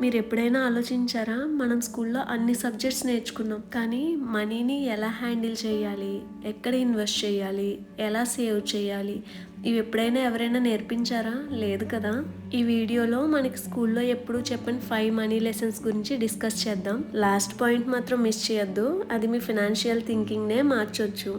మీరు ఎప్పుడైనా ఆలోచించారా? మనం స్కూల్లో అన్ని సబ్జెక్ట్స్ నేర్చుకున్నాం. కానీ మనీని ఎలా హ్యాండిల్ చేయాలి? ఎక్కడ ఇన్వెస్ట్ చేయాలి? ఎలా సేవ్ చేయాలి? ఇవి ఎప్పుడైనా ఎవరైనా నేర్పించారా? లేదు కదా! ఈ వీడియోలో మనకి స్కూల్లో ఎప్పుడూ చెప్పని 5 మనీ లెసన్స్ గురించి డిస్కస్ చేద్దాం. లాస్ట్ పాయింట్ మాత్రం మిస్ చేయొద్దు. అది మీ ఫినాన్షియల్ థింకింగ్‌నే మార్చొచ్చు.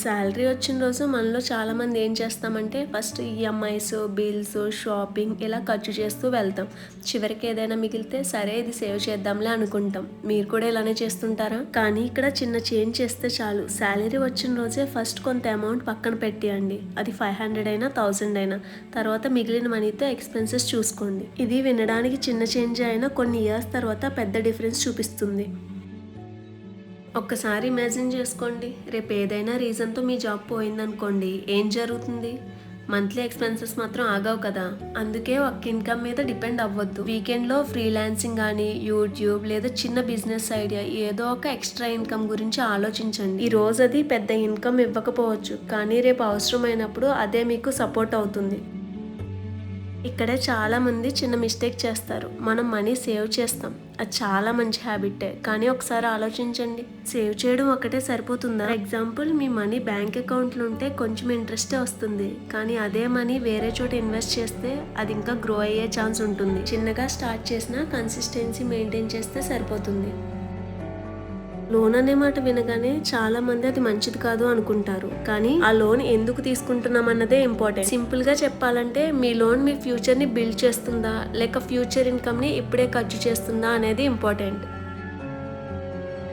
శాలరీ వచ్చిన రోజు మనలో చాలామంది ఏం చేస్తామంటే ఫస్ట్ ఈఎంఐస్, బిల్స్, షాపింగ్ ఇలా ఖర్చు చేస్తూ వెళ్తాం. చివరికి ఏదైనా మిగిలితే సరే ఇది సేవ్ చేద్దాంలే అనుకుంటాం. మీరు కూడా ఇలానే చేస్తుంటారా? కానీ ఇక్కడ చిన్న చేంజ్ చేస్తే చాలు. శాలరీ వచ్చిన రోజే ఫస్ట్ కొంత అమౌంట్ పక్కన పెట్టేయండి. అది 500 అయినా 1000 అయినా. తర్వాత మిగిలిన మనీతో ఎక్స్పెన్సెస్ చూసుకోండి. ఇది వినడానికి చిన్న చేంజ్ అయినా కొన్ని ఇయర్స్ తర్వాత పెద్ద డిఫరెన్స్ చూపిస్తుంది. ఒక్కసారి ఇమాజిన్ చేసుకోండి, రేపు ఏదైనా రీజన్తో మీ జాబ్ పోయిందనుకోండి, ఏం జరుగుతుంది? మంత్లీ ఎక్స్పెన్సెస్ మాత్రం ఆగవు కదా. అందుకే ఒక్క ఇన్కమ్ మీద డిపెండ్ అవ్వద్దు. వీకెండ్లో ఫ్రీలాన్సింగ్ కానీ, యూట్యూబ్ లేదా చిన్న బిజినెస్ ఐడియా ఏదో ఒక ఎక్స్ట్రా ఇన్కమ్ గురించి ఆలోచించండి. ఈ రోజు అది పెద్ద ఇన్కమ్ ఇవ్వకపోవచ్చు, కానీ రేపు అవసరమైనప్పుడు అదే మీకు సపోర్ట్ అవుతుంది. ఇక్కడే చాలామంది చిన్న మిస్టేక్ చేస్తారు. మనం మనీ సేవ్ చేస్తాం, అది చాలా మంచి హ్యాబిటే. కానీ ఒకసారి ఆలోచించండి, సేవ్ చేయడం ఒకటే సరిపోతుందా? ఎగ్జాంపుల్, మీ మనీ బ్యాంక్ అకౌంట్లో ఉంటే కొంచెం ఇంట్రెస్టే వస్తుంది, కానీ అదే మనీ వేరే చోట ఇన్వెస్ట్ చేస్తే అది ఇంకా గ్రో అయ్యే ఛాన్స్ ఉంటుంది. చిన్నగా స్టార్ట్ చేసినా కన్సిస్టెన్సీ మెయింటైన్ చేస్తే సరిపోతుంది. లోన్ అనే మాట వినగానే చాలా మంది అది మంచిది కాదు అనుకుంటారు. కానీ ఆ లోన్ ఎందుకు తీసుకుంటున్నాం అన్నదే ఇంపార్టెంట్. సింపుల్ గా చెప్పాలంటే మీ లోన్ మీ ఫ్యూచర్ ని బిల్డ్ చేస్తుందా లేక ఫ్యూచర్ ఇన్కమ్ ని ఇప్పుడే ఖర్చు చేస్తుందా అనేది ఇంపార్టెంట్.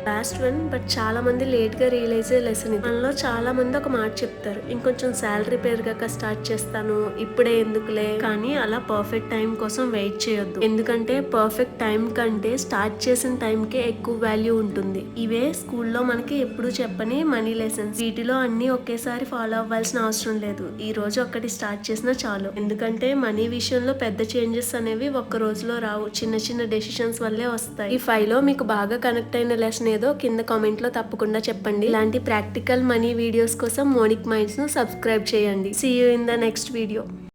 లాస్ట్ వన్, బట్ చాలా మంది లేట్ గా రియలైజ్ అయ్యే లెసన్ ఇది. మనలో చాలా మంది ఒక మాట చెప్తారు, ఇంకొంచెం శాలరీ పెరిగాక స్టార్ట్ చేస్తాను, ఇప్పుడే ఎందుకులే. కానీ అలా పర్ఫెక్ట్ టైం కోసం వెయిట్ చేయొద్దు. ఎందుకంటే పర్ఫెక్ట్ టైం కంటే స్టార్ట్ చేసిన టైంకే ఎక్కువ వాల్యూ ఉంటుంది. ఇవే స్కూల్లో మనకి ఎప్పుడు చెప్పని మనీ లెసన్స్. వీటిలో అన్ని ఒకేసారి ఫాలో అవ్వాల్సిన అవసరం లేదు. ఈ రోజు ఒక్కటి స్టార్ట్ చేసినా చాలు. ఎందుకంటే మనీ విషయంలో పెద్ద చేంజెస్ అనేవి ఒక్క రోజులో రావు. చిన్న చిన్న డెసిషన్స్ వల్లే వస్తాయి. ఈ 5లో మీకు బాగా కనెక్ట్ అయిన లెసన్ ఏదో కింద కామెంట్ లో తప్పకుండా చెప్పండి. ఇలాంటి ప్రాక్టికల్ మనీ వీడియోస్ కోసం మోనిక్ మైండ్స్ ను సబ్స్క్రైబ్ చేయండి. See you in the next video.